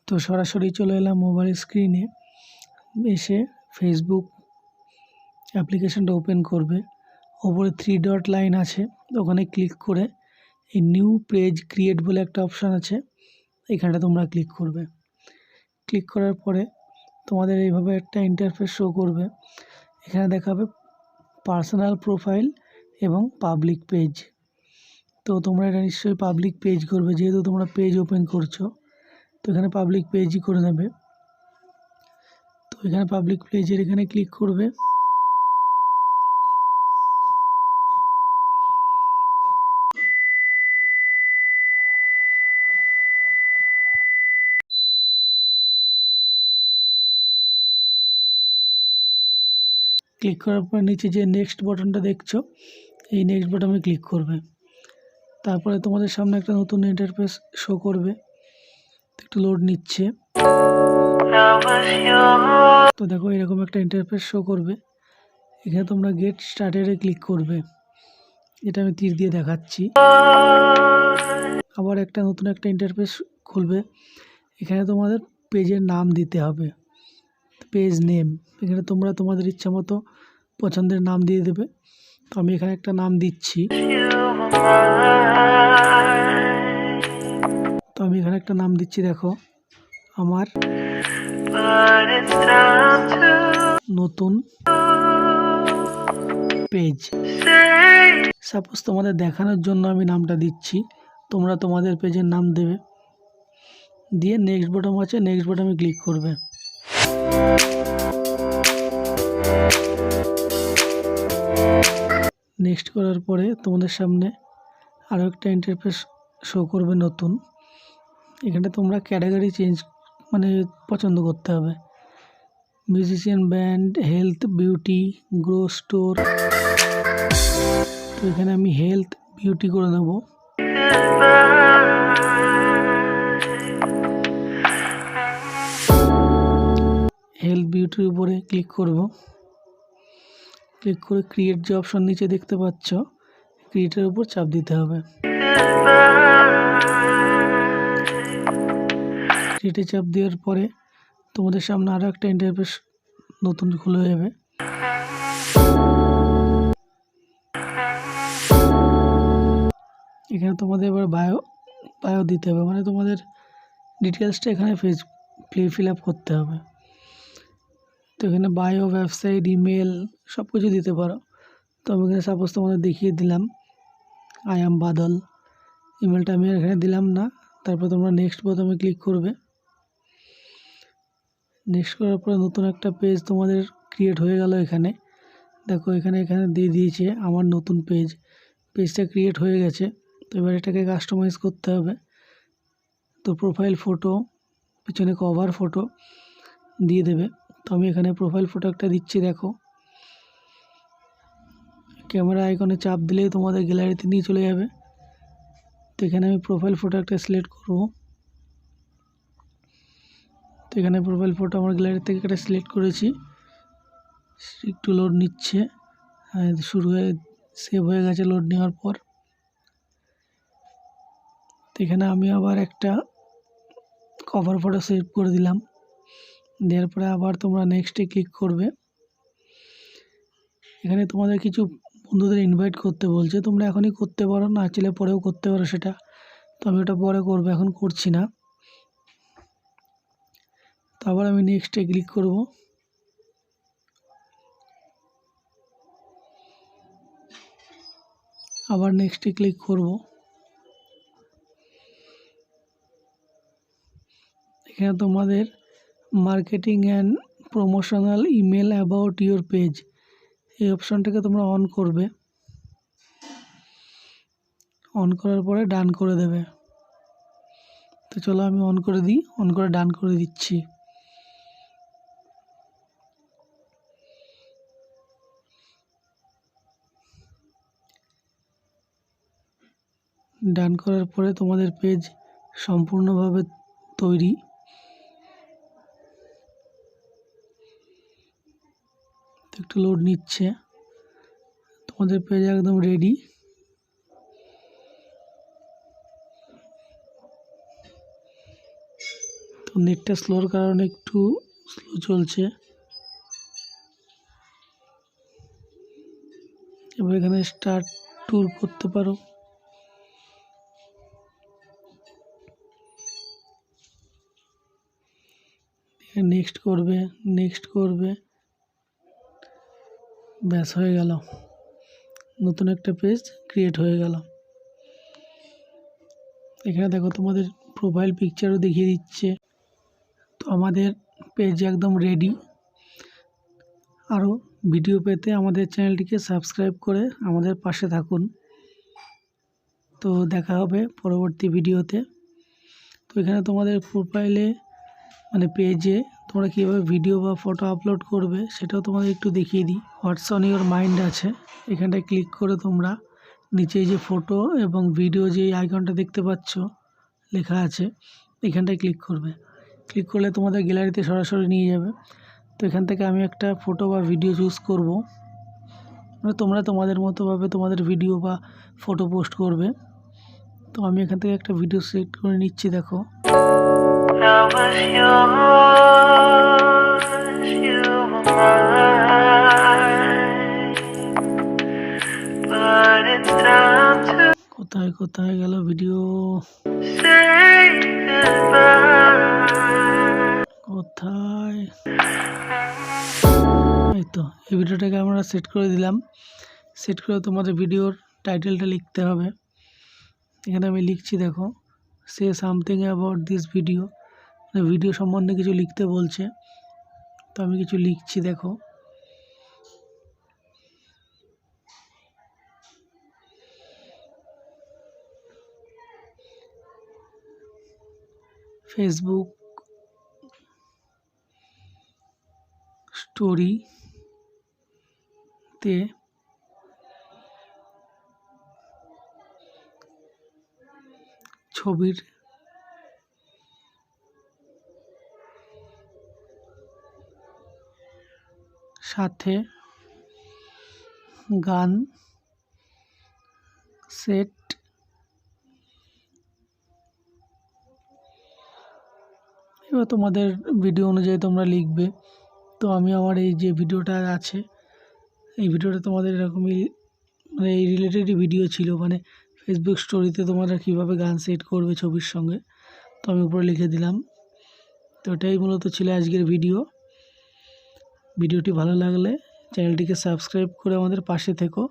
তো সরাসরি চলে এলাম মোবাইল স্ক্রিনে। এসে ফেসবুক অ্যাপ্লিকেশনটা ওপেন করবে। ওপরে 3 ডট লাইন আছে, ওখানে ক্লিক করে এই নিউ পেজ ক্রিয়েট বলে একটা অপশান আছে, এখানটা তোমরা ক্লিক করবে। ক্লিক করার পরে তোমাদের এইভাবে একটা ইন্টারফেস শো করবে। এখানে দেখাবে পার্সোনাল প্রোফাইল এবং পাবলিক পেজ। তো তোমরা এটা নিশ্চয়ই পাবলিক পেজ করবে, যেহেতু তোমরা পেজ ওপেন করছো। তো এখানে পাবলিক পেজই করে নেবে। তো এখানে পাবলিক পেজের এখানে ক্লিক করবে। ক্লিক করার পর নিচে যে নেক্সট বাটনটা দেখছো, এই নেক্সট বাটনে ক্লিক করবে। তারপরে তোমাদের সামনে একটা নতুন ইন্টারফেস শো করবে। একটু লোড নিচ্ছে। তো দেখো এরকম একটা ইন্টারফেস শো করবে। এখানে তোমরা গেট স্টার্টেডে ক্লিক করবে। এটা আমি তীর দিয়ে দেখাচ্ছি। আবার একটা নতুন একটা ইন্টারফেস খুলবে। এখানে তোমাদের পেজের নাম দিতে হবে, পেজ নেম। এখানে তোমরা তোমাদের ইচ্ছা মতো পছন্দের নাম দিয়ে দেবে। তো আমি এখানে একটা নাম দিচ্ছি। দেখো আমার নতুন পেজ। সাপোজ তোমাদের দেখানোর জন্য আমি নামটা দিচ্ছি, তোমরা তোমাদের পেজের নাম দেবে। দিয়ে নেক্সট বাটন আছে, নেক্সট বাটনে ক্লিক করবে। নেক্সট করার পরে তোমাদের সামনে আরও একটা ইন্টারফেস শো করবে নতুন। এখানে তোমরা ক্যাটাগরি চেঞ্জ পছন্দ করতে হবে। Musician, band, health, beauty, grow store. তো এখানে আমি হেলথ বিউটি করে নেব। হেলথ বিউটির উপরে ক্লিক করব। ক্লিক করে ক্রিয়েট যে অপশন নিচে দেখতে পাচ্ছ, ক্রিয়েটের উপর চাপ দিতে হবে। ক্রিয়েটে চাপ দেওয়ার পরে তোমাদের সামনে আরও একটা ইন্টারফেস নতুন খুলে যাবে। এখানে তোমাদের এবার বায়ো দিতে হবে, তোমাদের ডিটেলসটা এখানে ফিল আপ করতে হবে। তো এখানে বায়ো, ওয়েবসাইট, ইমেল সব কিছু দিতে পারো। তো আমি এখানে সাপোজ তোমাদের দেখিয়ে দিলাম আই অ্যাম বাদল। ইমেলটা আমি এখানে দিলাম না। তারপর তোমরা নেক্সট বোতামে ক্লিক করবে। নেক্সট করার পরে নতুন একটা পেজ তোমাদের ক্রিয়েট হয়ে গেল। এখানে দেখো এখানে দিয়ে দিয়েছে আমার নতুন পেজটা ক্রিয়েট হয়ে গেছে। তো এবার এটাকে কাস্টমাইজ করতে হবে। তো প্রোফাইল ফটো, পিছনে কভার ফটো দিয়ে দেবে। তো আমি এখানে প্রোফাইল ফটো একটা দিচ্ছি। দেখো ক্যামেরা আইকনে চাপ দিলেই তোমাদের গ্যালারিতে নিয়ে চলে যাবে। তো এখানে আমি প্রোফাইল ফটো একটা সিলেক্ট করব। তো এখানে প্রোফাইল ফটো আমার গ্যালারি থেকে একটা সিলেক্ট করেছি। একটু লোড নিচ্ছে, শুরু হয়ে সেভ হয়ে গেছে লোড নেওয়ার পর। তো এখানে আমি আবার একটা কভার ফটো সেভ করে দিলাম। দেওয়ার পরে আবার তোমরা নেক্সটে ক্লিক করবে। এখানে তোমাদের কিছু বন্ধুদের ইনভাইট করতে বলছে, তোমরা এখনই করতে পারো, না চাইলে পরেও করতে পারো সেটা। তো আমি ওটা পরে করবো, এখন করছি না। তো আবার আমি নেক্সটে ক্লিক করব। আবার নেক্সটে ক্লিক করব। এখানে তোমাদের marketing and promotional email about your page, এই অপশানটাকে তোমরা অন করবে। অন করার পরে ডান করে দেবে। তো চলো আমি অন করে দিই, অন করে ডান করে দিচ্ছি। ডান করার পরে তোমাদের পেজ সম্পূর্ণভাবে তৈরি। একটু লোড নিচ্ছে, তোমাদের পেজ একদম রেডি। তো নেটটা স্লোর কারণে একটু স্লো চলছে। এবার এখানে স্টার্ট ট্যুর করতে পারো। নেক্সট করবে, ব্যাস হয়ে গেল, নতুন একটা পেজ ক্রিয়েট হয়ে গেল। এখানে দেখো তোমাদের প্রোফাইল পিকচারও দেখিয়ে দিচ্ছে। তো আমাদের পেজ একদম রেডি। আরও ভিডিও পেতে আমাদের চ্যানেলটিকে সাবস্ক্রাইব করে আমাদের পাশে থাকুন। তো দেখা হবে পরবর্তী ভিডিওতে। তো এখানে তোমাদের প্রোফাইলে পেজে তোমরা কীভাবে ভিডিও বা ফটো আপলোড করবে সেটাও তোমাদের একটু দেখিয়ে দিই। হোয়াটস অন ইওর মাইন্ড আছে, এখানটায় ক্লিক করে তোমরা নিচে যে ফটো এবং ভিডিও যে আইকনটা দেখতে পাচ্ছ লেখা আছে, এখানটায় ক্লিক করবে। ক্লিক করলে তোমাদের গ্যালারিতে সরাসরি নিয়ে যাবে। তো এখান থেকে আমি একটা ফটো বা ভিডিও চুজ করব। তোমরা তোমাদের মতোভাবে তোমাদের ভিডিও বা ফটো পোস্ট করবে। তো আমি এখান থেকে একটা ভিডিও সিলেক্ট করে নিচ্ছি। দেখো কোথায় কোথায় গেল ভিডিও, কোথায়, এই তো এই ভিডিওটাকে আমরা সেট করে দিলাম। সেট করে তোমাদের ভিডিওর টাইটেলটা লিখতে হবে। এখানে আমি লিখছি, দেখো say something about this video, video সম্বন্ধে কিছু লিখতে বলছে। তো আমি কিছু লিখছি। দেখো ফেসবুক স্টোরিতে ছবির সাথে গান সেট এবার তোমাদের ভিডিও অনুযায়ী তোমরা লিখবে। তো আমি আমার এই যে ভিডিওটা আছে, এই ভিডিওটা তোমাদের এরকমই এই রিলেটেডই ভিডিও ছিল, ফেসবুক স্টোরিতে তোমরা কীভাবে গান সেট করবে ছবির সঙ্গে। তো আমি উপরে লিখে দিলাম। তো এটাই মূলত ছিল আজকের ভিডিওটি ভালো লাগলে চ্যানেলটিকে সাবস্ক্রাইব করে আমাদের পাশে থেকো।